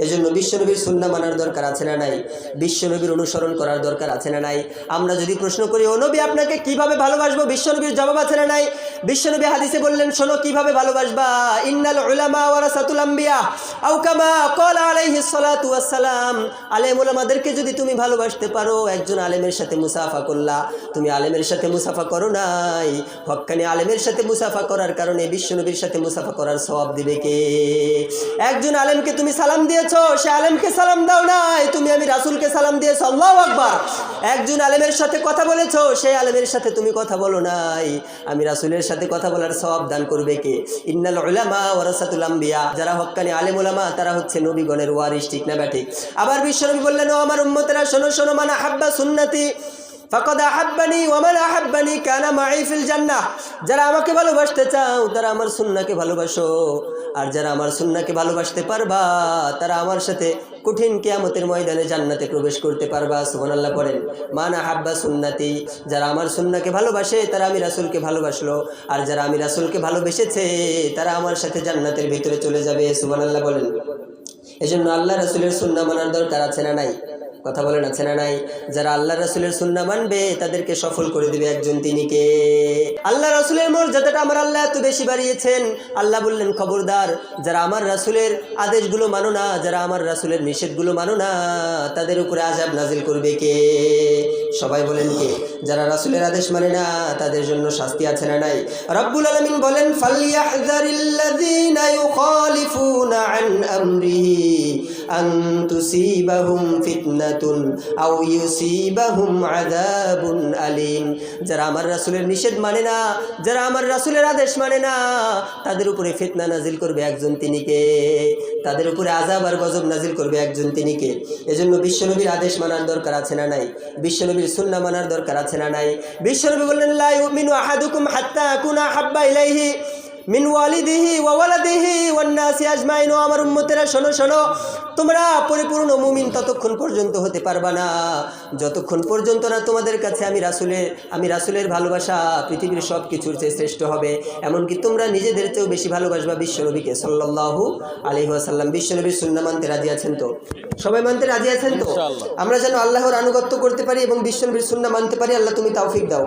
এজন্য বিশ্বনবীর সুন্নাহ মানার দরকার আছে না নাই? বিশ্বনবীর অনুসরণ করার দরকার আছে না নাই? আমরা যদি প্রশ্ন করি ও নবী আপনাকে কিভাবে ভালোবাসবো, বিশ্বনবীর জবাব আছে না নাই? বিশ্বনবী হাদিসে বললেন শোনো কিভাবে ভালোবাসবা, ইন্নাল উলামা ওয়ারাসাতুল আম্বিয়া আও কামা ক্বালা আলাইহিস সালাতু ওয়াস সালাম। আলেম উলামাদেরকে যদি তুমি ভালোবাসতে পারো, একজন আলেমের সাথে মুসাফা করলা, তুমি আলেমের সাথে মুসাফা করো নাই, হক্কানি আলেমের সাথে মুসাফা করার কারণে বিশ্বনবীর সাথে মুসাফা করার সওয়াব দিবে কে? একজন আলেমকে তুমি সালাম দিয়েছো, সে আলেমকে সালাম দাও নাই, তুমি আমি রাসূলকে সালাম দিয়েছো, আল্লাহু আকবার। একজন আলেমের সাথে কথা বলেছো, সেই আলেমের সাথে তুমি কথা বলো নাই, আমি রাসূলের সাথে কথা বলার সওয়াব দান করবে কে? ইন্নাল উলামা ওয়ারাসাতুল আম্বিয়া, যারা হক্কানি আলেম উলামা তারা হচ্ছে নবীগণের ওয়ারিস, ঠিক না ব্যাঠিক? আবার বিশ্বনবী বললেন ও আমার উম্মতেরা শোনো শোনো, মান আহাব্বা সুন্নতি ফাকাদ আহাব্বানি ওয়া মান আহাব্বানি কানা মাই ফিল জান্নাহ। যারা আমাকে ভালোবাসতে চাও তারা আমার সুন্নাহকে ভালোবাসো, আর যারা আমার সুন্নাহকে ভালোবাসতে পারবা তারা আমার সাথে কঠিন কিয়ামতের ময়দানে জান্নাতে প্রবেশ করতে পারবা। সুবহানাল্লাহ পড়েন। মান আহাব্বা সুন্নতি, যারা আমার সুন্নাহকে ভালোবাসে তারা আমি রাসূলকে ভালোবাসলো, আর যারা আমি রাসূলকে ভালোবেসেছে তারা আমার সাথে জান্নাতের ভিতরে চলে যাবে। সুবহানাল্লাহ বলেন। এজন্য আল্লাহ রাসূলের সুন্নাহ মানার দরকার আছে না নাই? কথা বলেন আছে না নাই? যারা আল্লাহ রাসূলের সুন্নাহ মানবে তাদেরকে সফল করে দিবে একজন, তিনি কে? আল্লাহ রাসূলের মর্যাদাটা আমার আল্লাহ এত বেশি বাড়িয়েছেন। আল্লাহ বললেন খবরদার, যারা আমার রাসূলের আদেশগুলো মানো না, যারা আমার রাসূলের নিষেধগুলো মানো না, তাদের উপরে আযাব নাজিল করবে কে? সবাই বলেন কে? যারা রাসূলের আদেশ মানে না তাদের জন্য শাস্তি আছে না নাই? রব্বুল আলামিন বলেন ফালইয়াহযারিল্লাযীনা ইউখালিফুনা আন আমরিহি আন তুসিবাহুম ফিতনাতুন আও ইউসিবাহুম আযাবুন আলীম। যারা আমার রাসূলের নিষেধ মানে না, যারা আমার রাসূলের আদেশ মানে না, তাদের উপরে ফিতনা নাজিল করবে একজন, তিনি কে? তাদের উপরে আযাব আর গজব নাজিল করবে একজন, তিনি কে? এজন্য বিশ্বনবীর আদেশ মানার দরকার আছে না নাই? বিশ্বনবীর সুন্নাহ মানার দরকার আছে না নাই? বিশ্বনবী বললেন লা ইউমিনু আহাদুকুম হাত্তা আকুনা হাব্বা ইলাইহি মিন ওয়ালিদিহি ওয়া ওয়ালাদিহি ওয়ান নাসি আজমাইন। আমার উম্মতেরা শোনো শোনো, তোমরা পরিপূর্ণ মুমিন ততক্ষণ পর্যন্ত হতে পারবা না যতক্ষণ পর্যন্ত না তোমাদের কাছে আমি রাসূলের ভালোবাসা পৃথিবীর সব কিছুর চেয়ে শ্রেষ্ঠ হবে। এমনকি তোমরা নিজেদের চেয়েও বেশি ভালোবাসবা বিশ্বনবীকে সাল্লাল্লাহু আলাইহি ওয়াসাল্লাম। বিশ্বনবীর সুন্নাহ মানতে রাজি আছেন তো? সবাই মানতে রাজি আছেন তো? আমরা যেন আল্লাহর আনুগত্য করতে পারি এবং বিশ্বনবীর সুন্নাহ মানতে পারি। আল্লাহ তুমি তৌফিক দাও।